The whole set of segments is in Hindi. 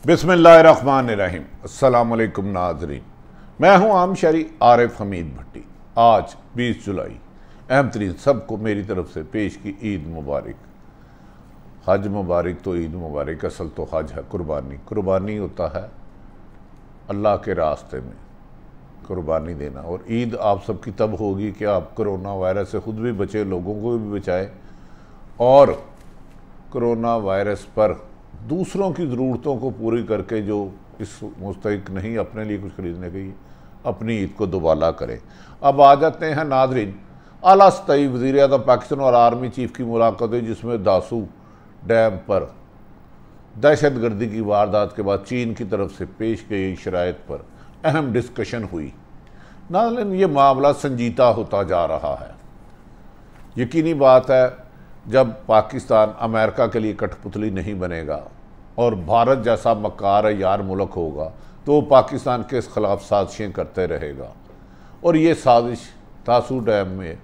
बिस्मिल्लाहिर्रहमानिर्रहीम। अस्सलाम वालेकुम नाज़रीन, मैं हूं आम शहरी आरिफ हमीद भट्टी। आज 20 जुलाई अहम तरीन सबको मेरी तरफ से पेश की ईद मुबारक। हज मुबारक तो ईद मुबारक, असल तो हज है कुर्बानी। कुर्बानी होता है अल्लाह के रास्ते में कुर्बानी देना, और ईद आप सबकी तब होगी कि आप कोरोना वायरस से ख़ुद भी बचे, लोगों को भी बचाए, और कोरोना वायरस पर दूसरों की ज़रूरतों को पूरी करके जो इस मुस्तहिक नहीं अपने लिए कुछ खरीदने की, अपनी ईद को दोबाला करें। अब आ जाते हैं नाजरीन, आला सतही वज़ीर आज़म पाकिस्तान और आर्मी चीफ की मुलाकात हुई, जिसमें दासू डैम पर दहशत गर्दी की वारदात के बाद चीन की तरफ से पेश गई शराइत पर अहम डिस्कशन हुई। नाज़रीन, ये मामला संजीदा होता जा रहा है। यकीनी बात है, जब पाकिस्तान अमेरिका के लिए कठपुतली नहीं बनेगा और भारत जैसा मक्कार यार मुल्क होगा, तो वो पाकिस्तान के ख़िलाफ़ साजिशें करते रहेगा। और ये साजिश दासू डैम में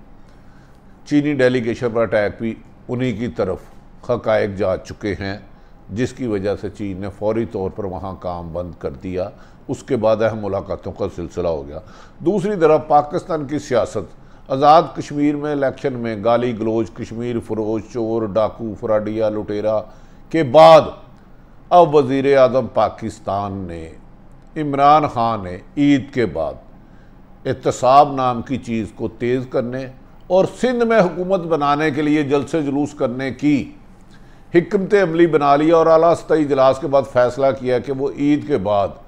चीनी डेलीगेशन पर अटैक भी उन्हीं की तरफ हक़ाइक़ जा चुके हैं, जिसकी वजह से चीन ने फौरी तौर पर वहाँ काम बंद कर दिया। उसके बाद अहम मुलाकातों का सिलसिला हो गया। दूसरी तरफ पाकिस्तान की सियासत, आज़ाद कश्मीर में इलेक्शन में गाली गलोच, कश्मीर फरोज, चोर, डाकू, फराडिया, लुटेरा के बाद अब वज़ीर आज़म पाकिस्तान ने, इमरान खान ने ईद के बाद एहतसाब नाम की चीज़ को तेज़ करने और सिंध में हुकूमत बनाने के लिए जलसे जुलूस करने की हिकमत अमली बना लिया, और आला सतही इजलास के बाद फैसला किया कि वो ईद के बाद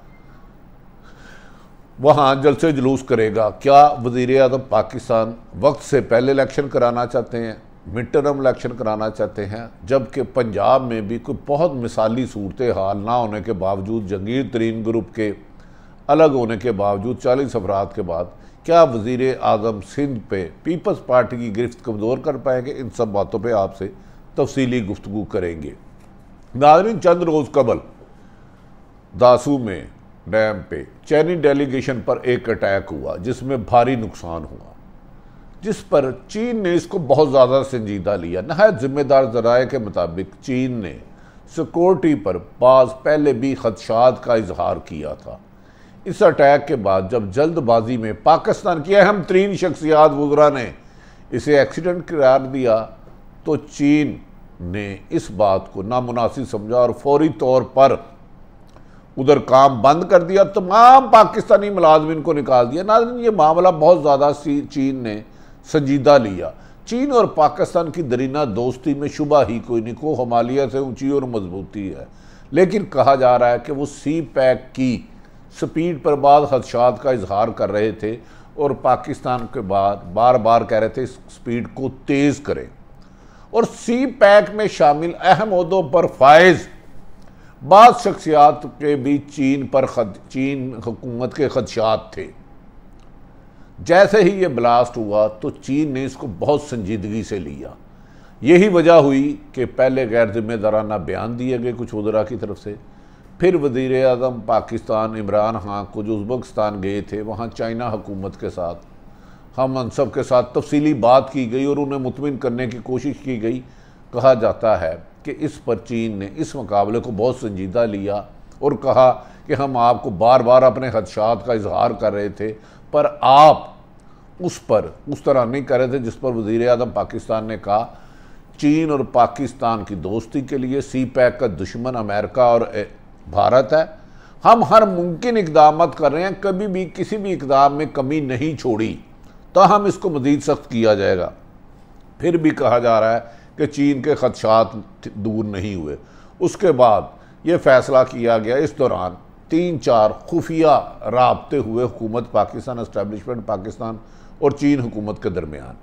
वहाँ जलसे जुलूस करेगा। क्या वज़ीर आज़म पाकिस्तान वक्त से पहले इलेक्शन कराना चाहते हैं, मिड टर्म इलेक्शन कराना चाहते हैं, जबकि पंजाब में भी कोई बहुत मिसाली सूरत हाल ना होने के बावजूद, जंगीर तरीन ग्रुप के अलग होने के बावजूद 40 अफराद के बाद क्या वज़ीर आज़म सिंध पे पीपल्स पार्टी की गिरफ्त कमज़ोर कर पाएंगे? इन सब बातों पर आपसे तफसीली गुफ्तगू करेंगे। नाज़रीन, चंद रोज़ कबल दासू में डैम पे चीनी डेलीगेशन पर एक अटैक हुआ, जिसमें भारी नुकसान हुआ, जिस पर चीन ने इसको बहुत ज़्यादा संजीदा लिया। नहायत ज़िम्मेदार ज़राए के मुताबिक चीन ने सिक्योरिटी पर बाज़ पहले भी खदशात का इजहार किया था। इस अटैक के बाद जब जल्दबाजी में पाकिस्तान की अहम तरीन शख्सियात वज़रा ने इसे एक्सीडेंट करार दिया, तो चीन ने इस बात को नामुनासिब समझा और फौरी तौर पर उधर काम बंद कर दिया, तमाम पाकिस्तानी मुलाजमिन को निकाल दिया। नाज़रीन, ये मामला बहुत ज़्यादा चीन ने संजीदा लिया। चीन और पाकिस्तान की दरीना दोस्ती में शुबा ही कोई नहीं, को हिमालय से ऊंची और मजबूती है, लेकिन कहा जा रहा है कि वो सी पैक की स्पीड पर बाद खदशात का इजहार कर रहे थे, और पाकिस्तान के बाद बार बार कह रहे थे इस स्पीड को तेज़ करें। और सी पैक में शामिल अहम ओहदों पर फायज बाद शख्सियात के भी चीन हुकूमत के खदशात थे। जैसे ही ये ब्लास्ट हुआ तो चीन ने इसको बहुत संजीदगी से लिया। यही वजह हुई कि पहले गैर जिम्मेदाराना बयान दिए गए कुछ वज़रा की तरफ से, फिर वज़ीर आज़म पाकिस्तान इमरान खान को जो उज़्बेकिस्तान गए थे, वहाँ चाइना हुकूमत के साथ हम मनसब के साथ तफसीली बात की गई और उन्हें मुतमिन करने की कोशिश की गई। कहा जाता है कि इस पर चीन ने इस मुकाबले को बहुत संजीदा लिया और कहा कि हम आपको बार बार अपने खदशात का इजहार कर रहे थे, पर आप उस तरह नहीं कर रहे थे जिस पर वज़ीर आज़म पाकिस्तान ने कहा। चीन और पाकिस्तान की दोस्ती के लिए सी पैक का दुश्मन अमेरिका और भारत है। हम हर मुमकिन इक़दाम कर रहे हैं, कभी भी किसी भी इक़दाम में कमी नहीं छोड़ी, तो हम इसको मज़ीद सख्त किया जाएगा। फिर भी कहा जा रहा है कि चीन के खदशात दूर नहीं हुए। उसके बाद ये फ़ैसला किया गया, इस दौरान 3-4 खुफिया राब्ते हुए हुकूमत पाकिस्तान, एस्टैब्लिशमेंट पाकिस्तान और चीन हुकूमत के दरमियान।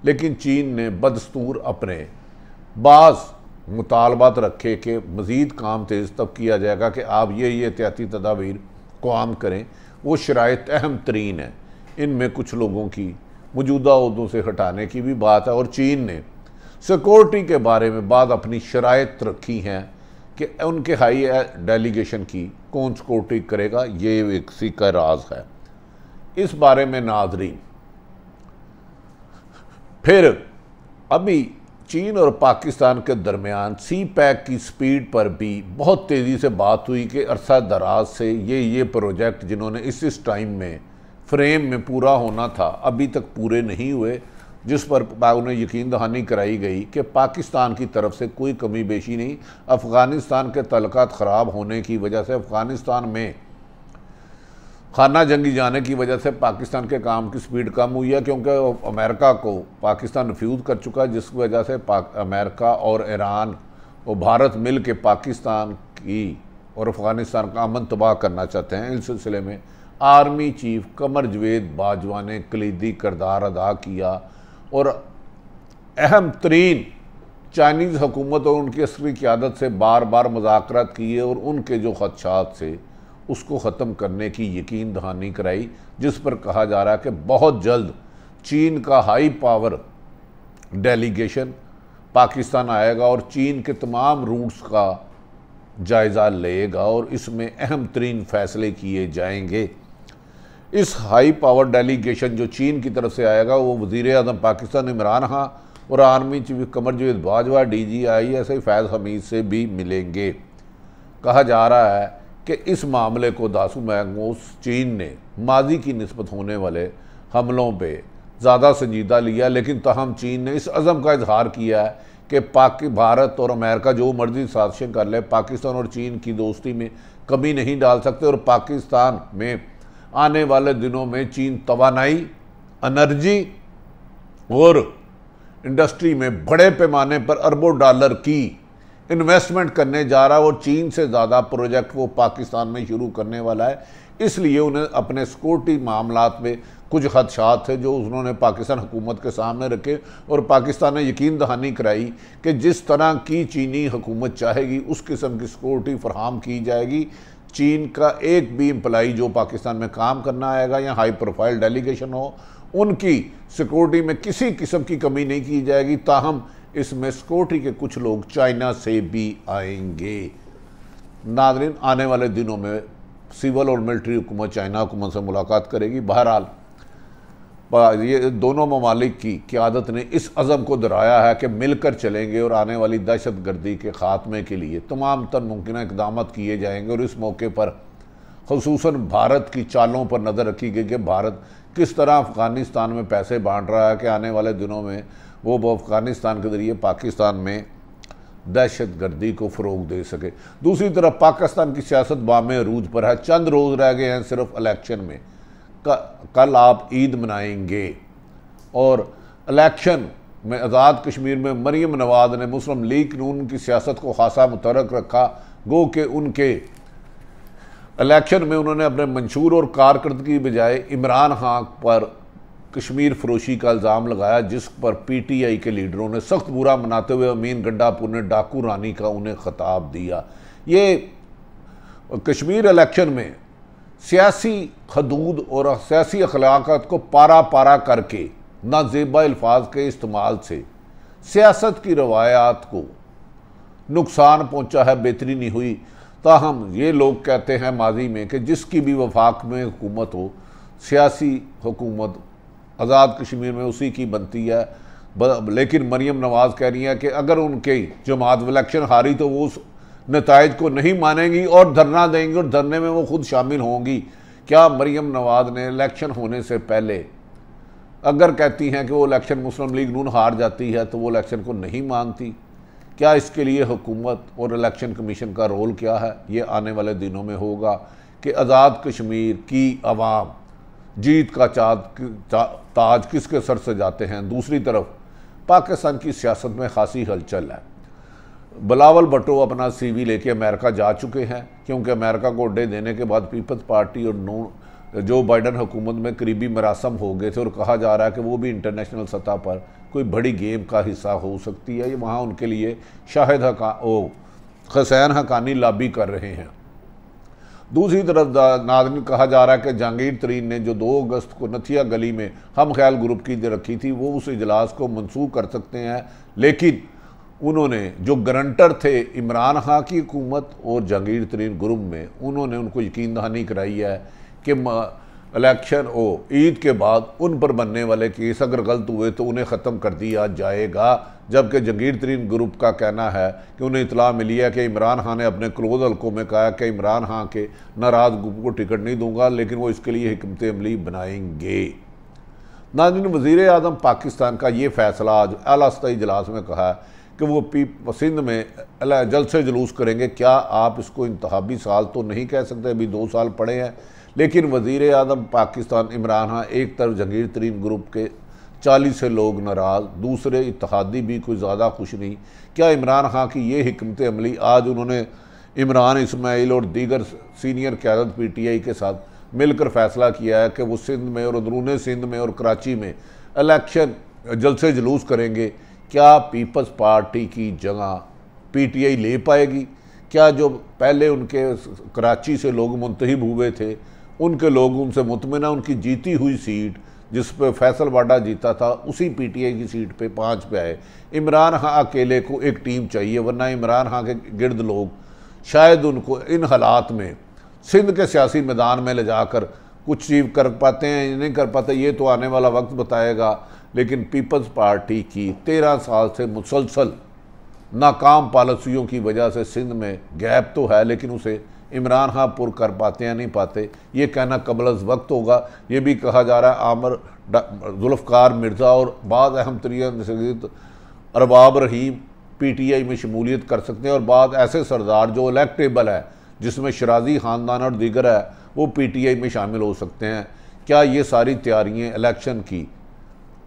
लेकिन चीन ने बदस्तूर अपने बाज़ मुतालबात रखे कि मज़ीद काम तेज़ तब किया जाएगा कि आप ये एहतियाती तदाबीर को आम करें। वो शराइत अहम तरीन है, इनमें कुछ लोगों की मौजूदा ओहदों से हटाने की भी बात है, और चीन ने सिक्योरिटी के बारे में बाद अपनी शराइत रखी हैं कि उनके हाई डेलीगेशन की कौन सिक्योरिटी करेगा, ये एक सी का राज है। इस बारे में नाज़रीन, फिर अभी चीन और पाकिस्तान के दरमियान सी पैक की स्पीड पर भी बहुत तेज़ी से बात हुई कि अरसा दराज से ये प्रोजेक्ट जिन्होंने इस टाइम में फ्रेम में पूरा होना था अभी तक पूरे नहीं हुए, जिस पर उन्हें यकीन दहानी कराई गई कि पाकिस्तान की तरफ से कोई कमी बेशी नहीं। अफ़गानिस्तान के तल्लुकात ख़राब होने की वजह से, अफ़गानिस्तान में खाना जंगी जाने की वजह से पाकिस्तान के काम की स्पीड कम हुई है, क्योंकि अमेरिका को पाकिस्तान रिफ्यूज़ कर चुका है, जिस वजह से अमेरिका और ईरान और भारत मिल के पाकिस्तान की और अफ़गानिस्तान का अमन तबाह करना चाहते हैं। इस सिलसिले में आर्मी चीफ कमर जवेद बाजवा ने कलीदी किरदार अदा किया और अहम तरीन चाइनीज़ हुकूमत और उनकी अस्करी क़यादत से बार बार मुज़ाकरात किए और उनके जो ख़दशात से उसको ख़त्म करने की यकीन दहानी कराई, जिस पर कहा जा रहा है कि बहुत जल्द चीन का हाई पावर डेलीगेशन पाकिस्तान आएगा और चीन के तमाम रूट्स का जायज़ा लेगा और इसमें अहम तरीन फ़ैसले किए जाएंगे। इस हाई पावर डेलीगेशन जो चीन की तरफ से आएगा वो वज़ीर आज़म पाकिस्तान इमरान खान और आर्मी चीफ कमर जवेद बाजवा, DGI फैज़ हमीद से भी मिलेंगे। कहा जा रहा है कि इस मामले को दासू मैंगोस चीन ने माजी की निस्बत होने वाले हमलों पे ज़्यादा संजीदा लिया, लेकिन तहम चीन ने इस अज़म का इजहार किया है कि भारत और अमेरिका जो मर्जी साजिशें कर ले, पाकिस्तान और चीन की दोस्ती में कमी नहीं डाल सकते और पाकिस्तान में आने वाले दिनों में चीन तवानाई, एनर्जी और इंडस्ट्री में बड़े पैमाने पर अरबों डॉलर की इन्वेस्टमेंट करने जा रहा है और चीन से ज़्यादा प्रोजेक्ट वो पाकिस्तान में शुरू करने वाला है। इसलिए उन्हें अपने सिक्योरिटी मामलात में कुछ खदशात थे जो उन्होंने पाकिस्तान हुकूमत के सामने रखे और पाकिस्तान ने यकीन दहानी कराई कि जिस तरह की चीनी हुकूमत चाहेगी उस किस्म की सिक्योरिटी फराहम की जाएगी। चीन का एक भी एम्प्लाई जो पाकिस्तान में काम करना आएगा या हाई प्रोफाइल डेलीगेशन हो, उनकी सिक्योरिटी में किसी किस्म की कमी नहीं की जाएगी। ताहम इसमें सिक्योरिटी के कुछ लोग चाइना से भी आएंगे। नाज़रीन, आने वाले दिनों में सिविल और मिलिट्री हुकूमत चाइना हुकूमत से मुलाकात करेगी। बहरहाल ये दोनों ममालिक की क़यादत ने इस अज़म को दोहराया है कि मिलकर चलेंगे और आने वाली दहशत गर्दी के ख़ात्मे के लिए तमाम तर मुमकिन इक़दाम किए जाएंगे। और इस मौके पर ख़ुसूसन भारत की चालों पर नज़र रखी गई कि भारत किस तरह अफ़गानिस्तान में पैसे बांट रहा है कि आने वाले दिनों में वो अफ़गानिस्तान के ज़रिए पाकिस्तान में दहशत गर्दी को फ़रोग दे सके। दूसरी तरफ पाकिस्तान की सियासत बामे अरूज पर है। चंद रोज़ रह गए हैं सिर्फ इलेक्शन में। कल आप ईद मनाएंगे और इलेक्शन में आज़ाद कश्मीर में मरीम नवाज़ ने मुस्लिम लीग नून की सियासत को खासा मुतरक रखा। गो कि उनके इलेक्शन में उन्होंने अपने मंशूर और कारकर्दगी की बजाय इमरान खान पर कश्मीर फरोशी का इल्ज़ाम लगाया, जिस पर PTI के लीडरों ने सख्त बुरा मनाते हुए अमीन गंडापुर ने डाकू रानी का उन्हें खिताब दिया। ये कश्मीर इलेक्शन में सियासी हदूद और सियासी अखलाक़ात को पारा पारा करके नाजेबा अल्फाज के इस्तेमाल से सियासत की रवायात को नुकसान पहुंचा है, बेहतरी नहीं हुई। ताहम ये लोग कहते हैं माजी में कि जिसकी भी वफाक में हुकूमत हो, सियासी हुकूमत आज़ाद कश्मीर में उसी की बनती है। लेकिन मरीम नवाज़ कह रही है कि अगर उनके जमात इलेक्शन हारी तो वो उस नताइज को नहीं मानेंगी और धरना देंगी और धरने में वो खुद शामिल होंगी। क्या मरीम नवाज़ ने इलेक्शन होने से पहले अगर कहती हैं कि वो इलेक्शन मुस्लिम लीग नून हार जाती है तो वो इलेक्शन को नहीं मानती? क्या इसके लिए हुकूमत और इलेक्शन कमीशन का रोल क्या है? ये आने वाले दिनों में होगा कि आज़ाद कश्मीर की आवाम जीत का ताज किसके सर से जाते हैं। दूसरी तरफ पाकिस्तान की सियासत में खासी हलचल है। बिलावल भुट्टो अपना CV लेके अमेरिका जा चुके हैं, क्योंकि अमेरिका को अड्डे देने के बाद पीपल्स पार्टी और जो बाइडन हुकूमत में करीबी मरासम हो गए थे और कहा जा रहा है कि वो भी इंटरनेशनल सतह पर कोई बड़ी गेम का हिस्सा हो सकती है। ये वहाँ उनके लिए शाहिद हुसैन हक्कानी लॉबी कर रहे हैं। दूसरी तरफ नाज़रीन, कहा जा रहा है कि जहांगीर तरीन ने जो 2 अगस्त को नथिया गली में हम ख्याल ग्रुप की रखी थी वो उस इजलास को मनसूख कर सकते हैं, लेकिन उन्होंने जो गारंटर थे इमरान खान की हुकूमत और जहांगीर तरीन ग्रुप में, उन्होंने उनको यकीन दहानी कराई है कि इलेक्शन ईद के बाद उन पर बनने वाले केस अगर गलत हुए तो उन्हें ख़त्म कर दिया जाएगा। जबकि जंगीर तरीन ग्रुप का कहना है कि उन्हें इतला मिली है कि इमरान खान ने अपने क्लोज हल्कों में कहा कि इमरान खान के नाराज़ ग्रुप को टिकट नहीं दूंगा, लेकिन वो इसके लिए हिकमत अमली बनाएंगे। नाज़रीन, वज़ीर आज़म पाकिस्तान का ये फैसला आज आला सतही इजलास में कहा है कि वो सिंध में जलसे जुलूस करेंगे। क्या आप इसको इंतखाबी साल तो नहीं कह सकते, अभी 2 साल पड़े हैं। लेकिन वज़ीर आज़म पाकिस्तान इमरान खान एक तरफ जंगीर तरीन ग्रुप के 40 से लोग नाराज़, दूसरे इत्तेहादी भी कोई ज़्यादा खुश नहीं। क्या इमरान खान की ये हिकमत अमली, आज उन्होंने इमरान इस्माइल और दीगर सीनियर क़यादत PTI के साथ मिलकर फैसला किया है कि वो सिंध में और अंदरून सिंध में और कराची में इलेक्शन जलसे जुलूस करेंगे। क्या पीपल्स पार्टी की जगह PTI ले पाएगी? क्या जो पहले उनके कराची से लोग मुंतखब हुए थे उनके लोग उनसे मुतमिना, उनकी जीती हुई सीट जिस पे फैसल वाडा जीता था उसी PTI की सीट पे 5 पे आए। इमरान खान अकेले को एक टीम चाहिए, वरना इमरान खान के गिर्द लोग शायद उनको इन हालात में सिंध के सियासी मैदान में ले जाकर कुछ चीज़ कर पाते हैं या नहीं कर पाते, ये तो आने वाला वक्त बताएगा। लेकिन पीपल्स पार्टी की 13 साल से मुसलसल नाकाम पॉलिसियों की वजह से सिंध में गैप तो है, लेकिन उसे इमरान खान पुर कर पाते हैं नहीं पाते, ये कहना कबल अज़ वक्त होगा। ये भी कहा जा रहा है आमिर जुल्फ़कार मिर्ज़ा और बाद अहम तरीन अरबाब रहीम PTI में शमूलियत कर सकते हैं, और बाद ऐसे सरदार जो इलेक्टेबल है जिसमें शराजी ख़ानदान और दीगर है वो PTI में शामिल हो सकते हैं। क्या ये सारी तैयारियाँ इलेक्शन की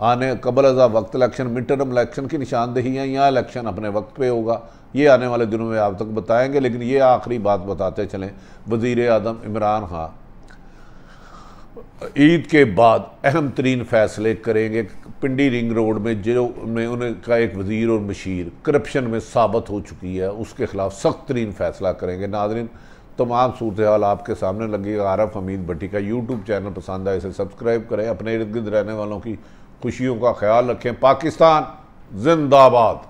आने कबल अज़ा वक्त इलेक्शन, मिड टर्म इलेक्शन की निशानदेही है, या इलेक्शन अपने वक्त पे होगा, ये आने वाले दिनों में आप तक बताएंगे। लेकिन ये आखिरी बात बताते चलें, वज़ीर आज़म इमरान खान ईद के बाद अहम तरीन फैसले करेंगे। पिंडी रिंग रोड में जो में उनका एक वज़ीर और मशीर करप्शन में साबित हो चुकी है, उसके खिलाफ सख्त तरीन फैसला करेंगे। नाज़रीन, तमाम सूरत हाल आपके सामने लगी। आरफ हमीद भट्टी का यूट्यूब चैनल पसंद आए इसे सब्सक्राइब करें। अपने इर्द गिर्द रहने वालों की खुशियों का ख्याल रखें। पाकिस्तान जिंदाबाद।